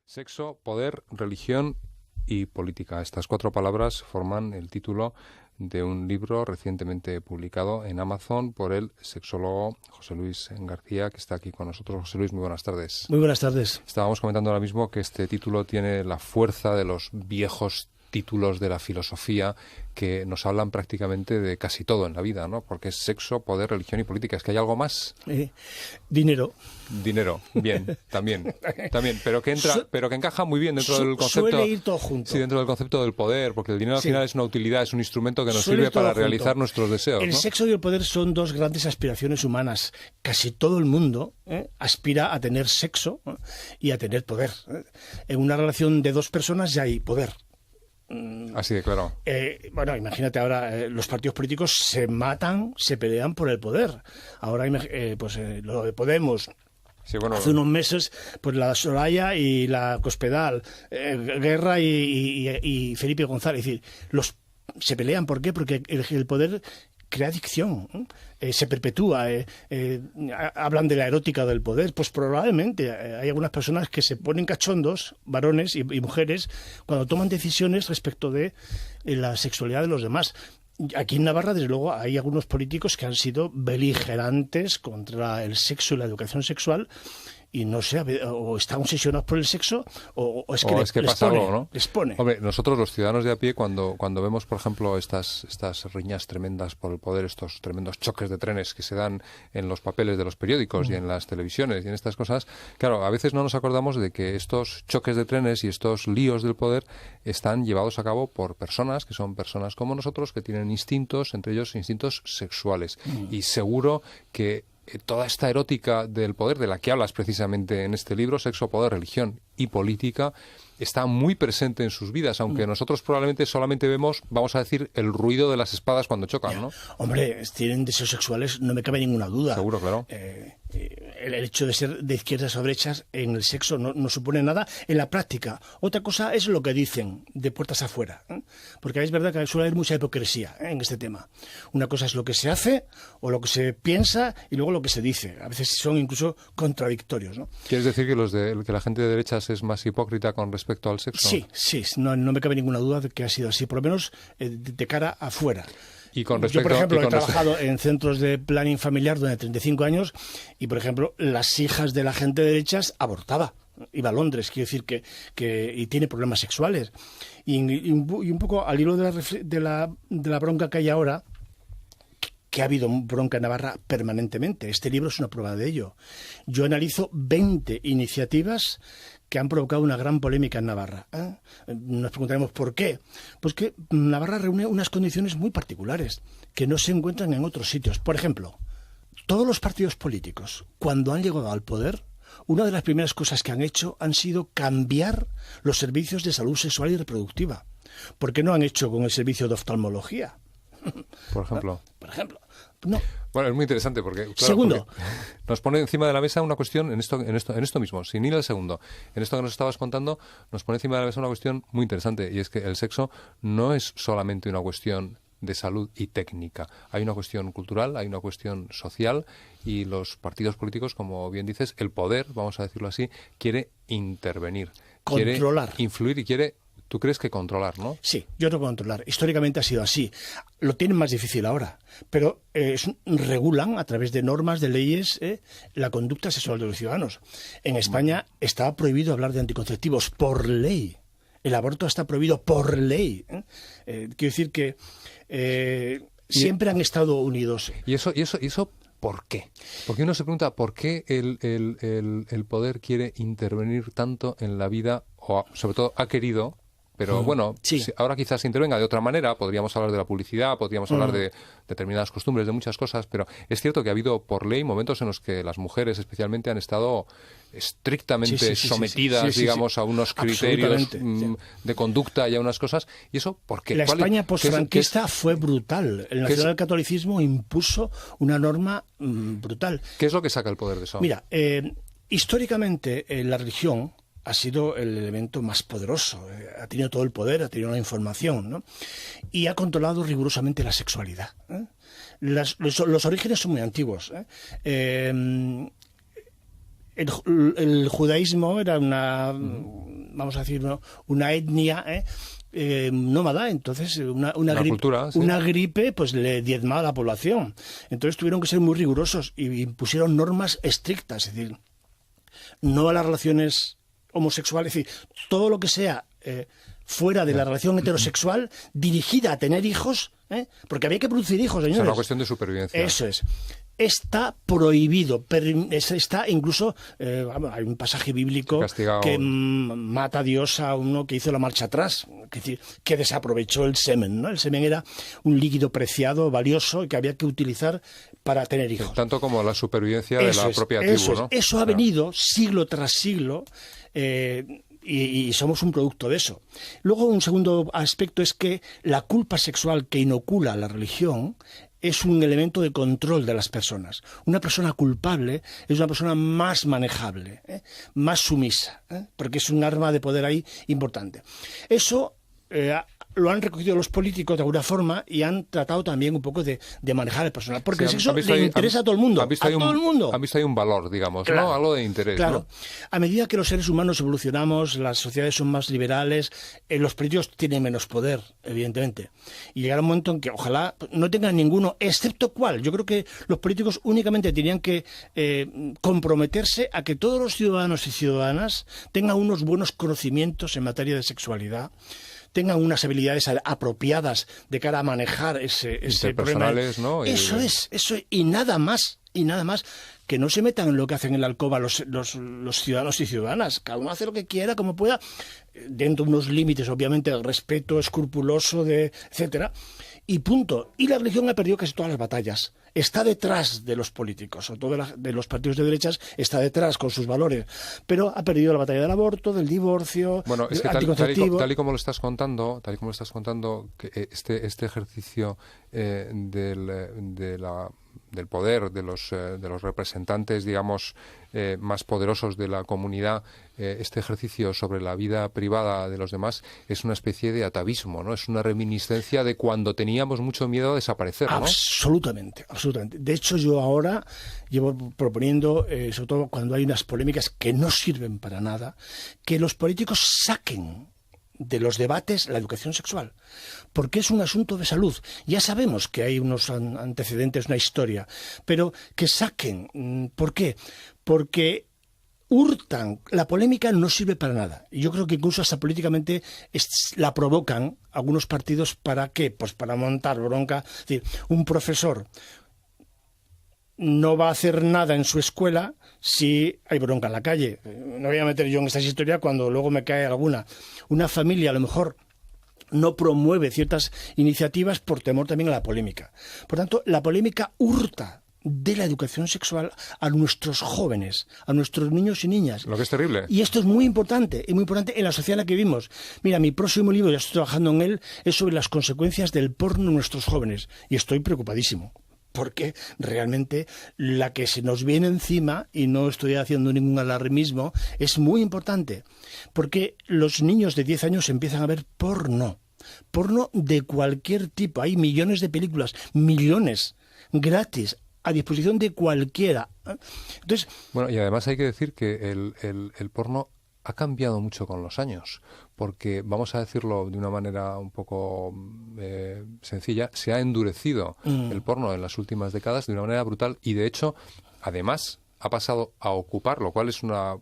Sexo, poder, religión y política. Estas cuatro palabras forman el título de un libro recientemente publicado en Amazon por el sexólogo José Luis García, que está aquí con nosotros. José Luis, muy buenas tardes. Muy buenas tardes. Estábamos comentando ahora mismo que este título tiene la fuerza de los viejos títulos de la filosofía que nos hablan prácticamente de casi todo en la vida, ¿no? Porque es sexo, poder, religión y política. ¿Es que hay algo más? Dinero. Dinero, bien, también, pero que encaja muy bien dentro del concepto. Suele ir todo junto. Sí, dentro del concepto del poder, porque el dinero al final es una utilidad, es un instrumento que nos Suele sirve para todo realizar junto. nuestros deseos, El ¿no? sexo y el poder son dos grandes aspiraciones humanas. Casi todo el mundo aspira a tener sexo y a tener poder. En una relación de dos personas ya hay poder. Así de claro. Bueno, imagínate ahora, los partidos políticos se matan, se pelean por el poder. Ahora, lo de Podemos. Sí, bueno, hace unos meses, pues la Soraya y la Cospedal, Guerra y Felipe González. Es decir, se pelean. ¿Por qué? Porque el poder crea adicción, se perpetúa. Hablan de la erótica del poder. Pues probablemente hay algunas personas que se ponen cachondos, varones y mujeres, cuando toman decisiones respecto de la sexualidad de los demás. Aquí en Navarra, desde luego, hay algunos políticos que han sido beligerantes contra el sexo y la educación sexual, y no sé, o están obsesionados por el sexo o es que les pasa pone, algo, ¿no? les pone. Hombre, nosotros los ciudadanos de a pie, cuando vemos, por ejemplo, estas riñas tremendas por el poder, estos tremendos choques de trenes que se dan en los papeles de los periódicos y en las televisiones y en estas cosas, claro, a veces no nos acordamos de que estos choques de trenes y estos líos del poder están llevados a cabo por personas que son personas como nosotros, que tienen instintos, entre ellos instintos sexuales. Y seguro que toda esta erótica del poder, de la que hablas precisamente en este libro, Sexo, Poder, Religión y Política, está muy presente en sus vidas, aunque nosotros probablemente solamente vemos, vamos a decir, el ruido de las espadas cuando chocan, ¿no? Hombre, tienen deseos sexuales, no me cabe ninguna duda. Seguro, claro. El hecho de ser de izquierdas o derechas en el sexo no supone nada en la práctica. Otra cosa es lo que dicen de puertas afuera, porque es verdad que suele haber mucha hipocresía en este tema. Una cosa es lo que se hace o lo que se piensa y luego lo que se dice. A veces son incluso contradictorios, ¿no? ¿Quieres decir que la gente de derechas es más hipócrita con respecto al sexo? Sí, no me cabe ninguna duda de que ha sido así, por lo menos de cara afuera. Y con respecto, yo, por ejemplo, he trabajado en centros de planning familiar durante 35 años y, por ejemplo, las hijas de la gente de derechas abortaba. Iba a Londres, quiero decir y tiene problemas sexuales. Y un poco al hilo de la bronca que hay ahora, que ha habido bronca en Navarra permanentemente. Este libro es una prueba de ello. Yo analizo 20 iniciativas que han provocado una gran polémica en Navarra. Nos preguntaremos por qué. Pues que Navarra reúne unas condiciones muy particulares que no se encuentran en otros sitios. Por ejemplo, todos los partidos políticos, cuando han llegado al poder, una de las primeras cosas que han hecho han sido cambiar los servicios de salud sexual y reproductiva. ¿Por qué no han hecho con el servicio de oftalmología? Por ejemplo. No. Bueno, es muy interesante porque, claro, segundo, nos pone encima de la mesa una cuestión en esto mismo, sin ir al segundo. En esto que nos estabas contando, nos pone encima de la mesa una cuestión muy interesante, y es que el sexo no es solamente una cuestión de salud y técnica. Hay una cuestión cultural, hay una cuestión social, y los partidos políticos, como bien dices, el poder, vamos a decirlo así, quiere intervenir, controlar, quiere influir y quiere... ¿Tú crees que controlar, no? Sí, yo creo que controlar. Históricamente ha sido así. Lo tienen más difícil ahora, pero regulan a través de normas, de leyes, la conducta sexual de los ciudadanos. En España está prohibido hablar de anticonceptivos por ley. El aborto está prohibido por ley. Quiero decir que siempre han estado unidos. ¿Y eso por qué? Porque uno se pregunta por qué el poder quiere intervenir tanto en la vida, o sobre todo ha querido... Pero bueno, sí. Ahora quizás intervenga de otra manera, podríamos hablar de la publicidad, podríamos hablar de determinadas costumbres, de muchas cosas, pero es cierto que ha habido por ley momentos en los que las mujeres especialmente han estado estrictamente sometidas, digamos, a unos criterios de conducta y a unas cosas. ¿Y eso por qué? La España posfranquista fue brutal. El nacionalcatolicismo impuso una norma brutal. ¿Qué es lo que saca el poder de eso? Mira, históricamente la religión ha sido el elemento más poderoso, ha tenido todo el poder, ha tenido la información, ¿no? Y ha controlado rigurosamente la sexualidad. Los orígenes son muy antiguos. El judaísmo era vamos a decir, ¿no?, una etnia nómada. Entonces una gripe, cultura, sí. una gripe pues le diezmaba a la población. Entonces tuvieron que ser muy rigurosos y impusieron normas estrictas, es decir, no a las relaciones homosexuales, es decir, todo lo que sea fuera de la relación heterosexual dirigida a tener hijos, porque había que producir hijos, señores. Es una cuestión de supervivencia. Eso es. Está prohibido, está incluso, hay un pasaje bíblico que mata a Dios a uno que hizo la marcha atrás, es decir, que desaprovechó el semen, ¿no? El semen era un líquido preciado, valioso, y que había que utilizar para tener hijos. Tanto como la supervivencia de la propia tribu, ¿no? Eso ha venido siglo tras siglo, y somos un producto de eso. Luego, un segundo aspecto es que la culpa sexual que inocula la religión es un elemento de control de las personas. Una persona culpable es una persona más manejable, más sumisa, porque es un arma de poder ahí importante. Eso lo han recogido los políticos de alguna forma y han tratado también un poco de manejar el personal, porque el sexo le interesa a todo el mundo. Han visto ahí un valor, digamos, claro, ¿no? Algo de interés. Claro. ¿No? A medida que los seres humanos evolucionamos, las sociedades son más liberales, los políticos tienen menos poder, evidentemente. Y llegará un momento en que ojalá no tengan ninguno, excepto cuál. Yo creo que los políticos únicamente tenían que comprometerse a que todos los ciudadanos y ciudadanas tengan unos buenos conocimientos en materia de sexualidad, tengan unas habilidades apropiadas de cara a manejar ese problema. ¿No? Eso y nada más, que no se metan en lo que hacen en la alcoba los ciudadanos y ciudadanas. Cada uno hace lo que quiera, como pueda, dentro de unos límites, obviamente, de respeto escrupuloso, etcétera, y punto. Y la religión ha perdido casi todas las batallas. Está detrás de los políticos, sobre todo de los partidos de derechas, está detrás con sus valores, pero ha perdido la batalla del aborto, del divorcio, bueno, es que anticonceptivo. tal y como lo estás contando, que este ejercicio del poder de los representantes, digamos, más poderosos de la comunidad, este ejercicio sobre la vida privada de los demás es una especie de atavismo, ¿no? Es una reminiscencia de cuando teníamos mucho miedo a desaparecer, ¿no? Absolutamente. De hecho, yo ahora llevo proponiendo, sobre todo cuando hay unas polémicas que no sirven para nada, que los políticos saquen de los debates la educación sexual, porque es un asunto de salud. Ya sabemos que hay unos antecedentes, una historia, pero que saquen. ¿Por qué? Porque hurtan. La polémica no sirve para nada. Y yo creo que incluso hasta políticamente la provocan algunos partidos. ¿Para qué? Pues para montar bronca. Es decir, un profesor no va a hacer nada en su escuela si hay bronca en la calle. No voy a meter yo en esta historia cuando luego me cae alguna. Una familia a lo mejor no promueve ciertas iniciativas por temor también a la polémica. Por tanto, la polémica hurta de la educación sexual a nuestros jóvenes, a nuestros niños y niñas. Lo que es terrible. Y esto es muy importante en la sociedad en la que vivimos. Mira, mi próximo libro, ya estoy trabajando en él, es sobre las consecuencias del porno en nuestros jóvenes. Y estoy preocupadísimo, porque realmente la que se nos viene encima, y no estoy haciendo ningún alarmismo, es muy importante, porque los niños de 10 años empiezan a ver porno de cualquier tipo. Hay millones de películas, millones, gratis, a disposición de cualquiera. Entonces, bueno, y además hay que decir que el porno ha cambiado mucho con los años, porque, vamos a decirlo de una manera un poco sencilla, se ha endurecido el porno en las últimas décadas de una manera brutal, y de hecho, además, ha pasado a ocupar, lo cual es una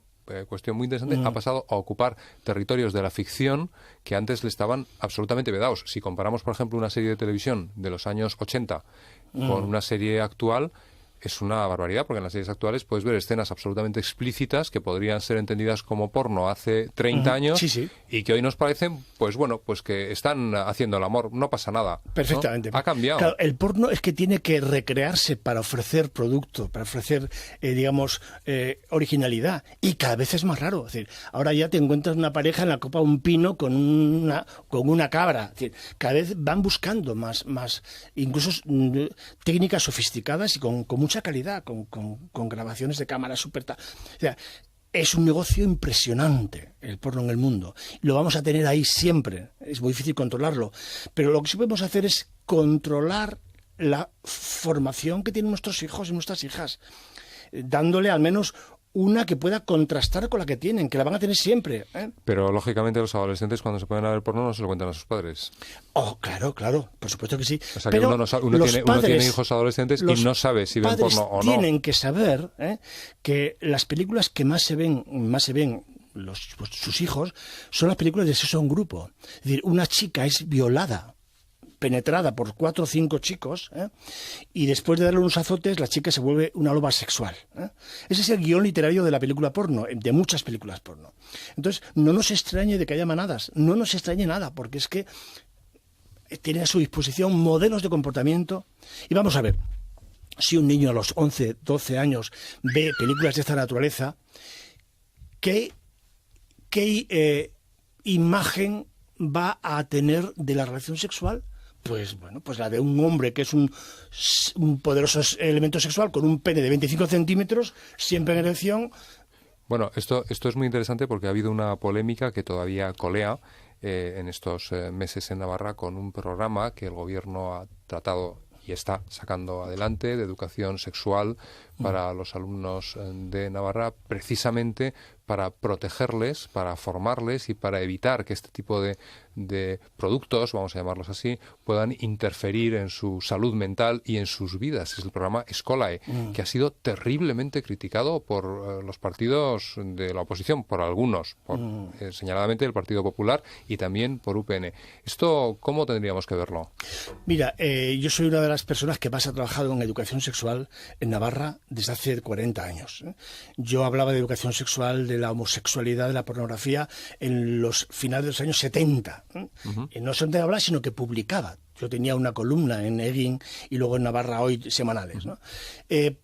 cuestión muy interesante, ha pasado a ocupar territorios de la ficción que antes le estaban absolutamente vedados. Si comparamos, por ejemplo, una serie de televisión de los años 80 con una serie actual, es una barbaridad, porque en las series actuales puedes ver escenas absolutamente explícitas que podrían ser entendidas como porno hace 30 años, sí. Y que hoy nos parecen, pues bueno, pues que están haciendo el amor, no pasa nada. Perfectamente. ¿No? Ha cambiado. Claro, el porno es que tiene que recrearse para ofrecer producto, para ofrecer, originalidad, y cada vez es más raro. Es decir, ahora ya te encuentras una pareja en la copa de un pino con una cabra. Es decir, cada vez van buscando más incluso técnicas sofisticadas y con mucha calidad, con grabaciones de cámara súper... O sea, es un negocio impresionante el porno en el mundo. Lo vamos a tener ahí siempre. Es muy difícil controlarlo. Pero lo que sí podemos hacer es controlar la formación que tienen nuestros hijos y nuestras hijas, dándole al menos una que pueda contrastar con la que tienen, que la van a tener siempre. Pero, lógicamente, los adolescentes cuando se ponen a ver porno no se lo cuentan a sus padres. Oh, claro, por supuesto que sí. O sea, que uno tiene hijos adolescentes y no sabe si ven porno o no. Tienen que saber que las películas que más se ven sus hijos son las películas de sexo en grupo. Es decir, una chica es violada, penetrada por 4 o 5 chicos, y después de darle unos azotes la chica se vuelve una loba sexual. Ese es el guión literario de la película porno, de muchas películas porno. Entonces, no nos extrañe de que haya manadas, no nos extrañe nada, porque es que tiene a su disposición modelos de comportamiento. Y vamos a ver, si un niño a los 11, 12 años ve películas de esta naturaleza, ¿qué imagen va a tener de la relación sexual? Pues bueno, pues la de un hombre que es un poderoso elemento sexual con un pene de 25 centímetros, siempre en erección. Bueno, esto es muy interesante porque ha habido una polémica que todavía colea en estos meses en Navarra con un programa que el gobierno ha tratado y está sacando adelante de educación sexual para los alumnos de Navarra, precisamente para protegerles, para formarles y para evitar que este tipo de productos, vamos a llamarlos así, puedan interferir en su salud mental y en sus vidas. Es el programa Escolae, que ha sido terriblemente criticado por los partidos de la oposición, por algunos, señaladamente el Partido Popular y también por UPN. ¿Esto cómo tendríamos que verlo? Mira, yo soy una de las personas que más ha trabajado en educación sexual en Navarra desde hace 40 años. Yo hablaba de educación sexual, de la homosexualidad, de la pornografía en los finales de los años 70. Y no solamente hablaba, sino que publicaba. Yo tenía una columna en Egin y luego en Navarra Hoy semanales, ¿no?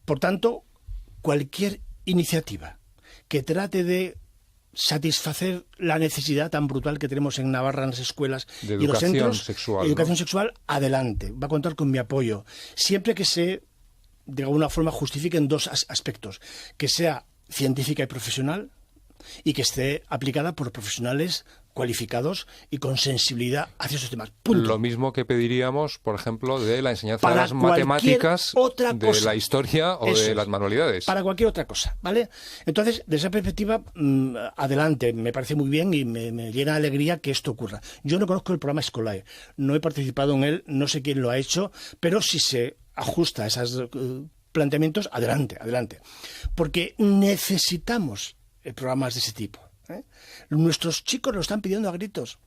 Por tanto, cualquier iniciativa que trate de satisfacer la necesidad tan brutal que tenemos en Navarra en las escuelas de y los centros sexual, de educación sexual, adelante. Va a contar con mi apoyo. Siempre que se, de alguna forma, justifiquen 2 aspectos. Que sea científica y profesional, y que esté aplicada por profesionales cualificados y con sensibilidad hacia esos temas. Punto. Lo mismo que pediríamos, por ejemplo, de la enseñanza de las matemáticas, de la historia o de las manualidades. Para cualquier otra cosa, ¿vale? Entonces, desde esa perspectiva, adelante, me parece muy bien y me llena de alegría que esto ocurra. Yo no conozco el programa Escolae, no he participado en él, no sé quién lo ha hecho, pero si se ajusta a esos planteamientos, adelante. Porque necesitamos programas de ese tipo. Nuestros chicos lo están pidiendo a gritos.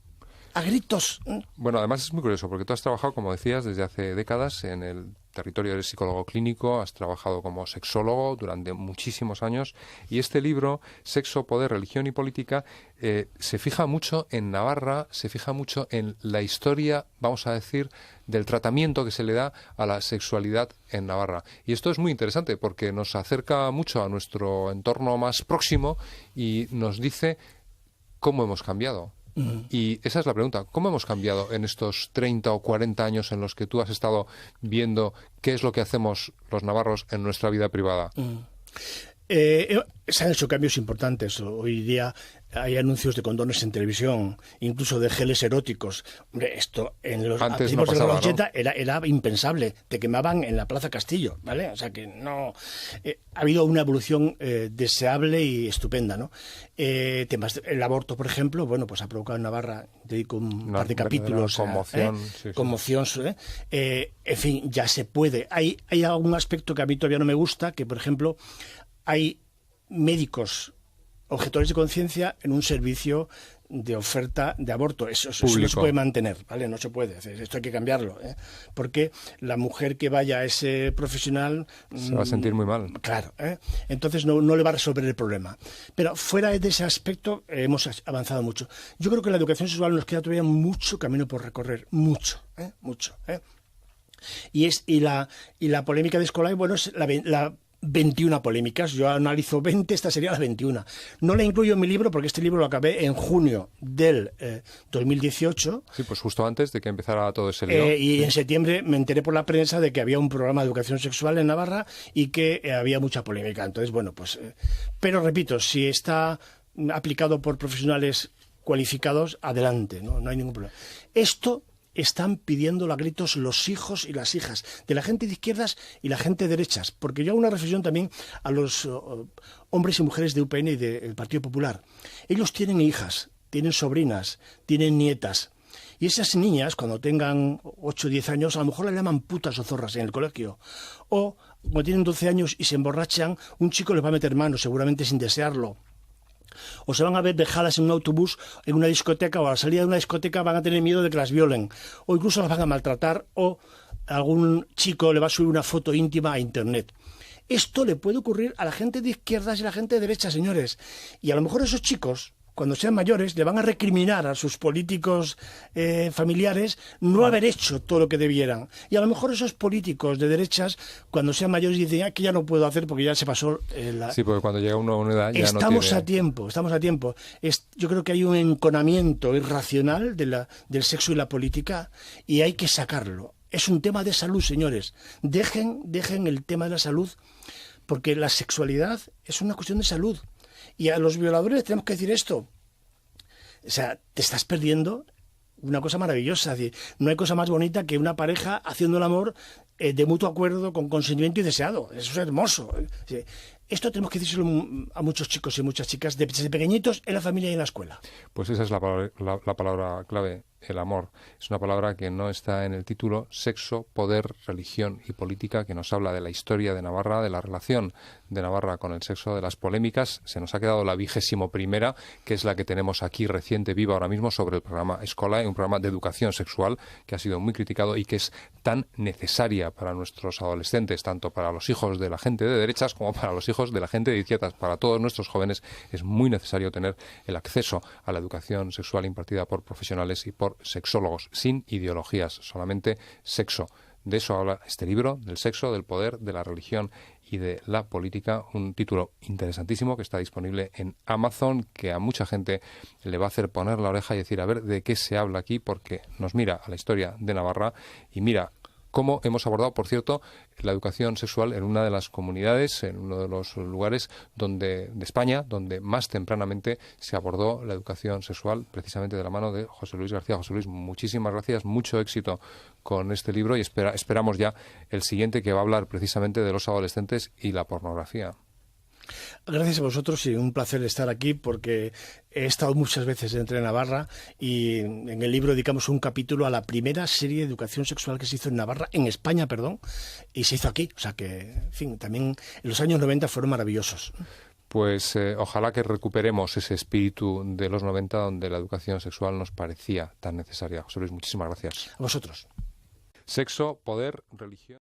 Bueno, además es muy curioso porque tú has trabajado, como decías, desde hace décadas en el territorio del psicólogo clínico, has trabajado como sexólogo durante muchísimos años y este libro, Sexo, Poder, Religión y Política, se fija mucho en Navarra, se fija mucho en la historia, vamos a decir, del tratamiento que se le da a la sexualidad en Navarra. Y esto es muy interesante porque nos acerca mucho a nuestro entorno más próximo y nos dice cómo hemos cambiado. Y esa es la pregunta. ¿Cómo hemos cambiado en estos 30 o 40 años en los que tú has estado viendo qué es lo que hacemos los navarros en nuestra vida privada? Se han hecho cambios importantes. Hoy día hay anuncios de condones en televisión, incluso de geles eróticos. Hombre, esto en los Antes principios no pasaba, de los 80 ¿no? era impensable. Te quemaban en la Plaza Castillo, ¿vale? O sea que no... ha habido una evolución deseable y estupenda, ¿no? Temas el aborto, por ejemplo, bueno, pues ha provocado en Navarra, dedico un par de capítulos conmoción, conmoción, en fin, ya se puede. Hay algún aspecto que a mí todavía no me gusta, que por ejemplo hay médicos objetores de conciencia en un servicio de oferta de aborto. Eso no se puede mantener, ¿vale? No se puede. Esto hay que cambiarlo, porque la mujer que vaya a ese profesional se va a sentir muy mal. Claro, entonces no le va a resolver el problema. Pero fuera de ese aspecto hemos avanzado mucho. Yo creo que en la educación sexual nos queda todavía mucho camino por recorrer, mucho. Y la polémica de Escolae, bueno, es la 21 polémicas. Yo analizo 20, esta sería la 21. No la incluyo en mi libro porque este libro lo acabé en junio del 2018. Sí, pues justo antes de que empezara todo ese lío. Y en septiembre me enteré por la prensa de que había un programa de educación sexual en Navarra y que había mucha polémica. Entonces, bueno, pues... pero repito, si está aplicado por profesionales cualificados, adelante, no hay ningún problema. Esto están pidiendo a gritos los hijos y las hijas de la gente de izquierdas y la gente de derechas. Porque yo hago una reflexión también a los hombres y mujeres de UPN y del Partido Popular. Ellos tienen hijas, tienen sobrinas, tienen nietas. Y esas niñas, cuando tengan 8 o 10 años, a lo mejor las llaman putas o zorras en el colegio. O, cuando tienen 12 años y se emborrachan, un chico les va a meter mano, seguramente sin desearlo. O se van a ver dejadas en un autobús, en una discoteca, o a la salida de una discoteca van a tener miedo de que las violen. O incluso las van a maltratar, o algún chico le va a subir una foto íntima a Internet. Esto le puede ocurrir a la gente de izquierdas y a la gente de derecha, señores. Y a lo mejor esos chicos, cuando sean mayores, le van a recriminar a sus políticos familiares no haber hecho todo lo que debieran. Y a lo mejor esos políticos de derechas, cuando sean mayores, dicen que ya no puedo hacer porque ya se pasó la... Sí, porque cuando llega uno a una edad ya estamos a tiempo. Yo creo que hay un enconamiento irracional del sexo y la política y hay que sacarlo. Es un tema de salud, señores. Dejen el tema de la salud, porque la sexualidad es una cuestión de salud. Y a los violadores tenemos que decir esto. O sea, te estás perdiendo una cosa maravillosa. Es decir, no hay cosa más bonita que una pareja haciendo el amor de mutuo acuerdo, con consentimiento y deseado. Eso es hermoso. Esto tenemos que decírselo a muchos chicos y muchas chicas desde pequeñitos en la familia y en la escuela. Pues esa es la palabra clave, el amor. Es una palabra que no está en el título: sexo, poder, religión y política, que nos habla de la historia de Navarra, de la relación de Navarra con el sexo, de las polémicas. Se nos ha quedado la 21ª, que es la que tenemos aquí reciente, viva ahora mismo, sobre el programa Escola, un programa de educación sexual que ha sido muy criticado y que es tan necesaria para nuestros adolescentes, tanto para los hijos de la gente de derechas como para los hijos de la gente de izquierdas. Para todos nuestros jóvenes es muy necesario tener el acceso a la educación sexual impartida por profesionales y por sexólogos, sin ideologías, solamente sexo. De eso habla este libro, del sexo, del poder, de la religión y de la política, un título interesantísimo que está disponible en Amazon, que a mucha gente le va a hacer poner la oreja y decir, a ver de qué se habla aquí, porque nos mira a la historia de Navarra y mira cómo hemos abordado, por cierto, la educación sexual en una de las comunidades, en uno de los lugares de España, donde más tempranamente se abordó la educación sexual, precisamente de la mano de José Luis García. José Luis, muchísimas gracias, mucho éxito con este libro y esperamos ya el siguiente, que va a hablar precisamente de los adolescentes y la pornografía. Gracias a vosotros y un placer estar aquí, porque he estado muchas veces entre Navarra y en el libro dedicamos un capítulo a la primera serie de educación sexual que se hizo en Navarra, en España, y se hizo aquí. O sea que, en fin, también en los años 90 fueron maravillosos. Pues ojalá que recuperemos ese espíritu de los 90, donde la educación sexual nos parecía tan necesaria. José Luis, muchísimas gracias. A vosotros. Sexo, poder, religión.